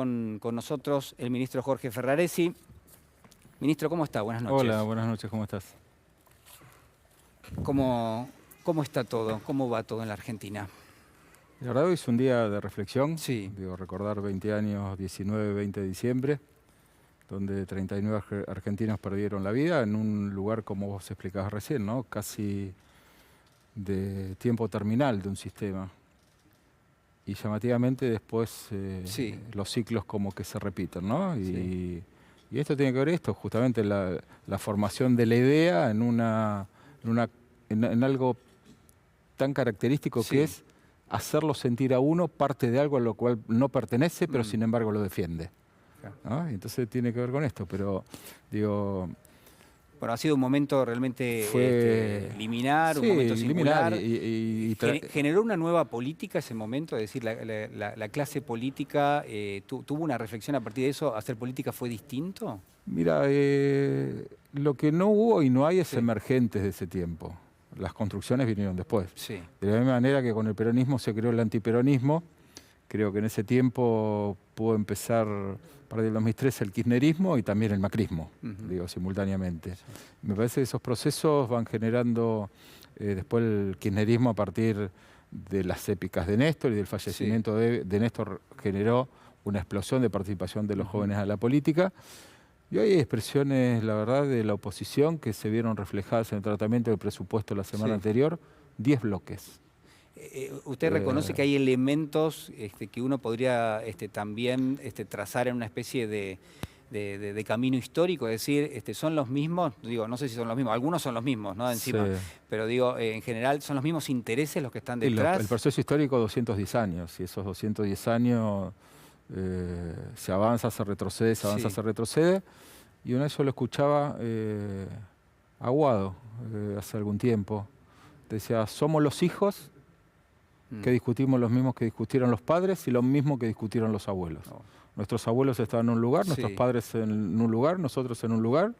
con nosotros el ministro Jorge Ferraresi. Ministro, ¿cómo está? Buenas noches. Hola, buenas noches, ¿cómo estás? ¿Cómo está todo? ¿Cómo va todo en la Argentina? La verdad hoy es un día de reflexión, Sí. digo, recordar 20 años, 19-20 de diciembre, donde 39 argentinos perdieron la vida en un lugar, como vos explicabas recién, ¿no? Casi de tiempo terminal de un sistema. Y llamativamente después Sí. los ciclos como que se repiten, ¿no? Sí. Y esto tiene que ver esto, justamente la formación de la idea en algo tan característico Sí. que es hacerlo sentir a uno parte de algo a lo cual no pertenece, pero sin embargo lo defiende. Claro. ¿No? Entonces tiene que ver con esto, pero digo... Bueno, ha sido un momento realmente liminar, sí, un momento singular. ¿Generó una nueva política ese momento? Es decir, la clase política tuvo una reflexión a partir de eso. ¿Hacer política fue distinto? Mira, lo que no hubo y no hay es Sí. emergentes de ese tiempo. Las construcciones vinieron después. Sí. De la misma manera que con el peronismo se creó el antiperonismo, creo que en ese tiempo pudo empezar, para el 2003, el kirchnerismo y también el macrismo, digo, simultáneamente. Sí. Me parece que esos procesos van generando después el kirchnerismo a partir de las épicas de Néstor y del fallecimiento de Néstor generó una explosión de participación de los jóvenes a la política. Y hoy hay expresiones, la verdad, de la oposición que se vieron reflejadas en el tratamiento del presupuesto la semana anterior, 10 bloques. ¿Usted reconoce que hay elementos que uno podría también trazar en una especie de camino histórico? Es decir, ¿son los mismos? Digo, no sé si son los mismos, algunos son los mismos, ¿no? Encima. Sí. Pero digo, en general, ¿son los mismos intereses los que están detrás? El proceso histórico, 210 años, y esos 210 años se avanza, se retrocede, se avanza, se retrocede. Y una vez yo lo escuchaba Aguado hace algún tiempo. Decía, somos los hijos que discutimos los mismos que discutieron los padres y lo mismo que discutieron los abuelos. Nuestros abuelos estaban en un lugar, nuestros padres en un lugar, nosotros en un lugar,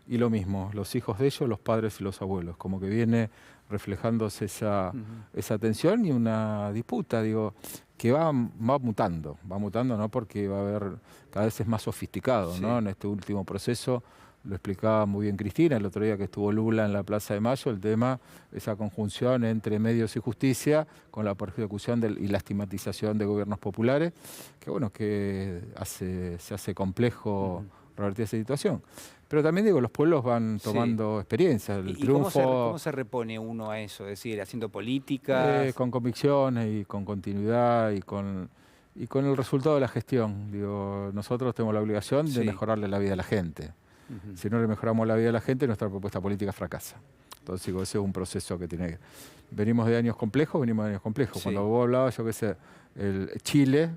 y lo mismo, los hijos de ellos, los padres y los abuelos. Como que viene reflejándose esa tensión y una disputa, digo, que va mutando, ¿no? Porque va a haber, cada vez es más sofisticado, ¿no? En este último proceso. Lo explicaba muy bien Cristina el otro día que estuvo Lula en la Plaza de Mayo, el tema, esa conjunción entre medios y justicia con la persecución y la estigmatización de gobiernos populares, que bueno, que se hace complejo revertir esa situación. Pero también digo, los pueblos van tomando experiencia. El triunfo, ¿cómo se repone uno a eso? Es decir, haciendo políticas. Con convicciones y con continuidad y con el resultado de la gestión. Digo, nosotros tenemos la obligación de mejorarle la vida a la gente. Si no le mejoramos la vida a la gente, nuestra propuesta política fracasa. Entonces, digo, ese es un proceso que tiene que... Venimos de años complejos. Cuando vos hablabas, yo qué sé, Chile,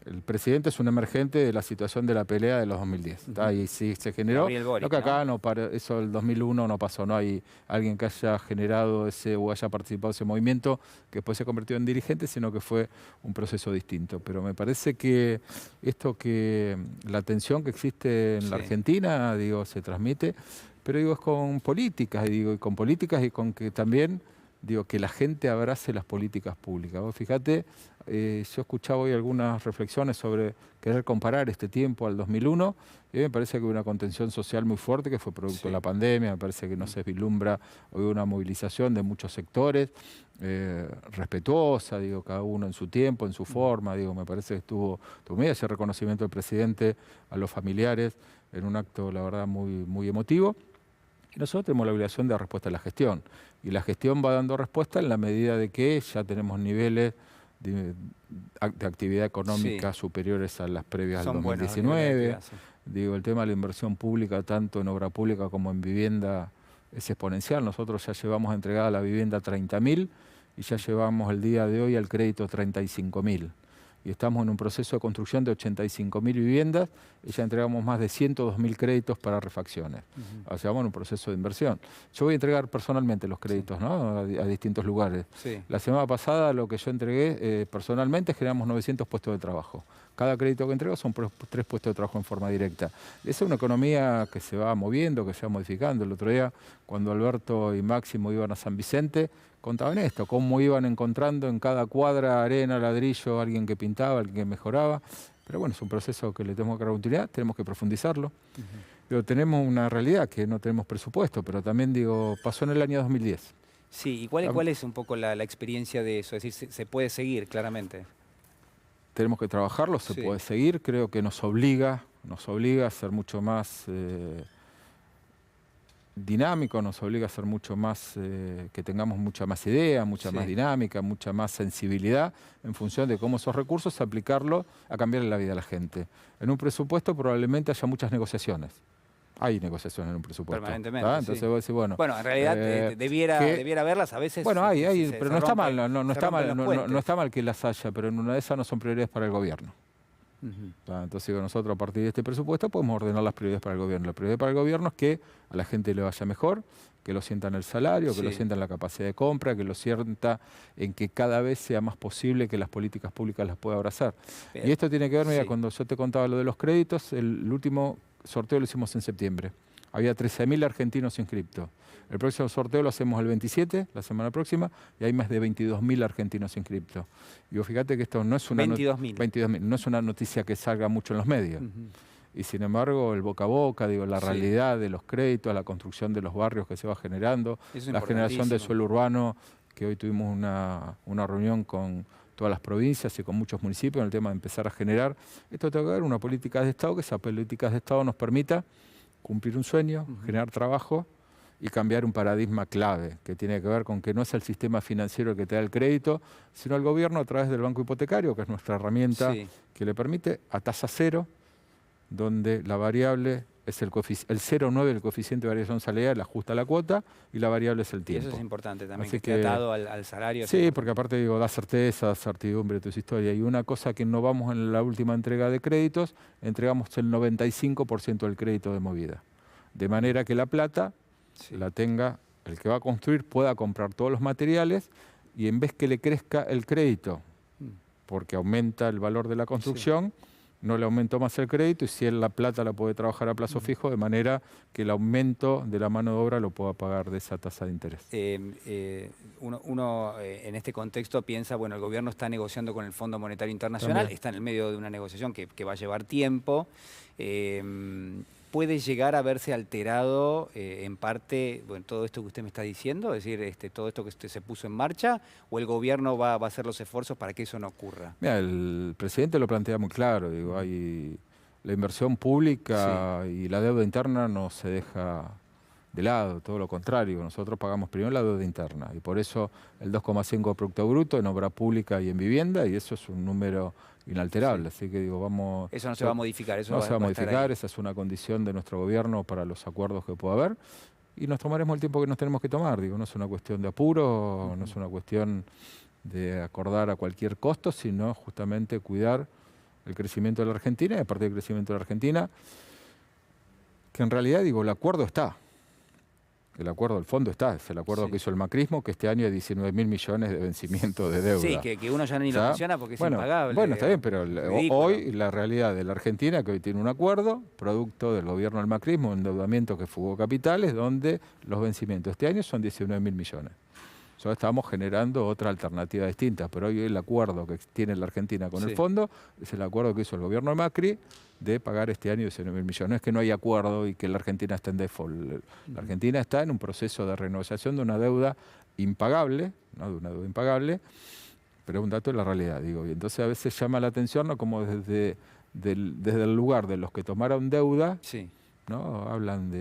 el presidente es un emergente de la situación de la pelea de los 2010. Y sí se generó, lo que acá no para, eso del 2001 no pasó, no hay alguien que haya generado ese o haya participado de ese movimiento que después se convirtió en dirigente, sino que fue un proceso distinto. Pero me parece que la tensión que existe en la Argentina, digo, se transmite, pero digo, es con políticas, y con que también, digo, que la gente abrace las políticas públicas. Vos fíjate, yo escuchaba hoy algunas reflexiones sobre querer comparar este tiempo al 2001, y me parece que hubo una contención social muy fuerte que fue producto de la pandemia. Me parece que no se vislumbra hoy una movilización de muchos sectores, respetuosa, digo, cada uno en su tiempo, en su forma, digo, me parece que estuvo muy ese reconocimiento del presidente a los familiares en un acto, la verdad, muy, muy emotivo. Y nosotros tenemos la obligación de dar respuesta a la gestión. Y la gestión va dando respuesta en la medida de que ya tenemos niveles de actividad económica superiores a las previas al 2019. Digo, el tema de la inversión pública, tanto en obra pública como en vivienda, es exponencial. Nosotros ya llevamos entregada la vivienda 30.000 y ya llevamos el día de hoy al crédito 35.000. Y estamos en un proceso de construcción de 85.000 viviendas y ya entregamos más de 102.000 créditos para refacciones. O sea, vamos en un proceso de inversión. Yo voy a entregar personalmente los créditos, ¿no? a distintos lugares. La semana pasada lo que yo entregué personalmente, generamos 900 puestos de trabajo. Cada crédito que entrego son 3 puestos de trabajo en forma directa. Esa es una economía que se va moviendo, que se va modificando. El otro día, cuando Alberto y Máximo iban a San Vicente, contaban esto, cómo iban encontrando en cada cuadra, arena, ladrillo, alguien que pintaba, alguien que mejoraba. Pero bueno, es un proceso que le tenemos que dar continuidad, tenemos que profundizarlo. Pero tenemos una realidad que no tenemos presupuesto, pero también digo, pasó en el año 2010. Sí, ¿y cuál es un poco la experiencia de eso? Es decir, se puede seguir claramente. Tenemos que trabajarlo, se puede seguir, creo que nos obliga a ser mucho más dinámico, nos obliga a ser mucho más, que tengamos mucha más idea, mucha más dinámica, mucha más sensibilidad en función de cómo esos recursos aplicarlo a cambiar la vida de la gente. En un presupuesto probablemente haya muchas negociaciones. Hay negociaciones en un presupuesto. Permanentemente, Entonces vos decís, bueno... Bueno, en realidad debiera haberlas a veces. Bueno, hay, pero no está mal, no está mal que las haya, pero en una de esas no son prioridades para el gobierno. Entonces digo, nosotros a partir de este presupuesto podemos ordenar las prioridades para el gobierno. La prioridad para el gobierno es que a la gente le vaya mejor, que lo sienta en el salario, que lo sienta en la capacidad de compra, que lo sienta en que cada vez sea más posible que las políticas públicas las pueda abrazar. Y esto tiene que ver, mira, cuando yo te contaba lo de los créditos, el último sorteo lo hicimos en septiembre. Había 13.000 argentinos inscriptos. El próximo sorteo lo hacemos el 27, la semana próxima, y hay más de 22.000 argentinos inscriptos. Y vos fíjate que esto no es una 22.000. No es una noticia que salga mucho en los medios. Y sin embargo, el boca a boca, digo, la realidad de los créditos, la construcción de los barrios que se va generando, la generación de suelo urbano, que hoy tuvimos una reunión con todas las provincias y con muchos municipios en el tema de empezar a generar. Esto tiene que ver una política de Estado, que esa política de Estado nos permita cumplir un sueño, generar trabajo y cambiar un paradigma clave, que tiene que ver con que no es el sistema financiero el que te da el crédito, sino el gobierno a través del banco hipotecario, que es nuestra herramienta que le permite a tasa cero, donde la variable es el 0,9 del coeficiente de variación salarial, ajusta la cuota, y la variable es el tiempo. Y eso es importante también, que esté atado al salario. Sí, porque aparte digo, da certeza, da certidumbre tu historia. Y una cosa que no vamos en la última entrega de créditos, entregamos el 95% del crédito de movida. De manera que la plata la tenga el que va a construir, pueda comprar todos los materiales, y en vez que le crezca el crédito, porque aumenta el valor de la construcción, no le aumentó más el crédito, y si él la plata la puede trabajar a plazo fijo, de manera que el aumento de la mano de obra lo pueda pagar de esa tasa de interés. Uno en este contexto piensa, bueno, el gobierno está negociando con el Fondo Monetario Internacional, está en el medio de una negociación que va a llevar tiempo. ¿Puede llegar a verse alterado en parte todo esto que usted me está diciendo? Es decir, todo esto que se puso en marcha, ¿o el gobierno va a hacer los esfuerzos para que eso no ocurra? Mira, el presidente lo plantea muy claro, digo, hay la inversión pública y la deuda interna no se deja de lado, todo lo contrario, nosotros pagamos primero la deuda interna, y por eso el 2,5 de Producto Bruto en obra pública y en vivienda, y eso es un número inalterable, así que digo, vamos... Eso no se va a modificar, eso no se va a modificar, esa es una condición de nuestro gobierno para los acuerdos que pueda haber, y nos tomaremos el tiempo que nos tenemos que tomar, digo, no es una cuestión de apuro, no es una cuestión de acordar a cualquier costo, sino justamente cuidar el crecimiento de la Argentina, y a partir del crecimiento de la Argentina, que en realidad, digo, el acuerdo está. El acuerdo del fondo está, es el acuerdo que hizo el macrismo, que este año hay 19.000 millones de vencimiento de deuda. Sí, que uno ya ni lo menciona porque es impagable. Bueno, está bien, pero hoy la realidad de la Argentina, que hoy tiene un acuerdo, producto del gobierno del macrismo, un endeudamiento que fugó capitales, donde los vencimientos este año son 19.000 millones. Nosotros estamos generando otra alternativa distinta, pero hoy el acuerdo que tiene la Argentina con el fondo es el acuerdo que hizo el gobierno de Macri de pagar este año 19.000 millones. No es que no hay acuerdo y que la Argentina esté en default. La Argentina está en un proceso de renegociación de una deuda impagable, ¿no? De una deuda impagable, pero es un dato de la realidad, digo. Y entonces a veces llama la atención, ¿no? Como desde el lugar de los que tomaron deuda, ¿no? Hablan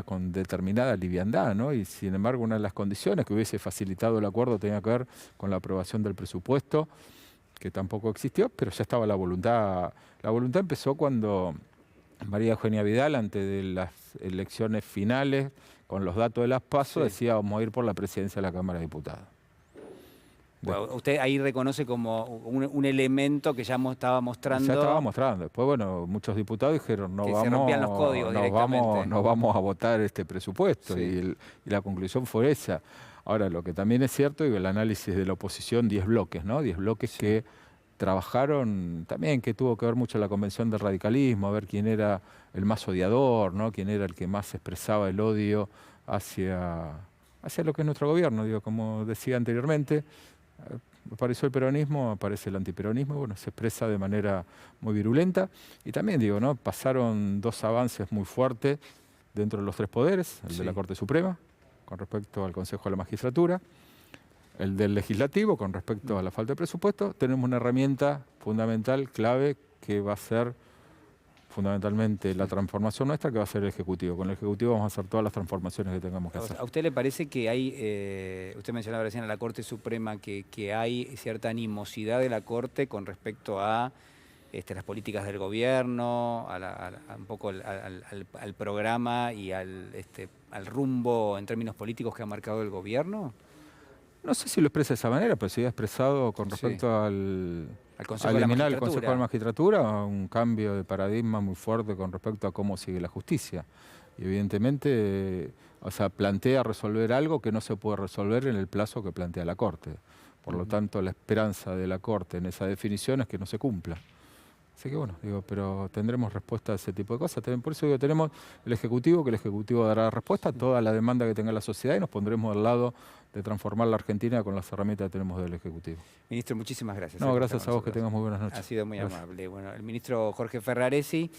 con determinada liviandad, ¿no? Y sin embargo una de las condiciones que hubiese facilitado el acuerdo tenía que ver con la aprobación del presupuesto, que tampoco existió, pero ya estaba la voluntad. La voluntad empezó cuando María Eugenia Vidal, antes de las elecciones finales, con los datos de las PASO, decía vamos a ir por la presidencia de la Cámara de Diputados. Bueno, usted ahí reconoce como un elemento que ya estaba mostrando. Ya estaba mostrando. Después, bueno, muchos diputados dijeron no vamos a votar este presupuesto, y la conclusión fue esa. Ahora, lo que también es cierto, y el análisis de la oposición, 10 bloques, ¿no? 10 bloques que trabajaron también, que tuvo que ver mucho la convención del radicalismo, a ver quién era el más odiador, ¿no? Quién era el que más expresaba el odio hacia lo que es nuestro gobierno, digo, como decía anteriormente. apareció el peronismo, aparece el antiperonismo, bueno, se expresa de manera muy virulenta. Y también digo, ¿no? Pasaron dos avances muy fuertes dentro de los tres poderes, el de la Corte Suprema, con respecto al Consejo de la Magistratura, el del Legislativo, con respecto a la falta de presupuesto. Tenemos una herramienta fundamental, clave, que va a ser fundamentalmente la transformación nuestra, que va a ser el Ejecutivo. Con el Ejecutivo vamos a hacer todas las transformaciones que tengamos que hacer. ¿A usted le parece que hay, usted mencionaba recién a la Corte Suprema, que hay cierta animosidad de la Corte con respecto a las políticas del gobierno, un poco al programa y al rumbo en términos políticos que ha marcado el gobierno? No sé si lo expresa de esa manera, pero sí ha expresado con respecto al Consejo de la eliminar el Magistratura. Consejo de la Magistratura un cambio de paradigma muy fuerte con respecto a cómo sigue la justicia. Y evidentemente, o sea, plantea resolver algo que no se puede resolver en el plazo que plantea la Corte. Por lo tanto, la esperanza de la Corte en esa definición es que no se cumpla. Así que bueno, digo, pero tendremos respuesta a ese tipo de cosas. Por eso digo, tenemos el Ejecutivo, que el Ejecutivo dará respuesta a toda la demanda que tenga la sociedad y nos pondremos al lado de transformar la Argentina con las herramientas que tenemos del Ejecutivo. Ministro, muchísimas gracias. No, gracias a vos, que tengas muy buenas noches. Ha sido muy gracias. amable. Bueno, el ministro Jorge Ferraresi.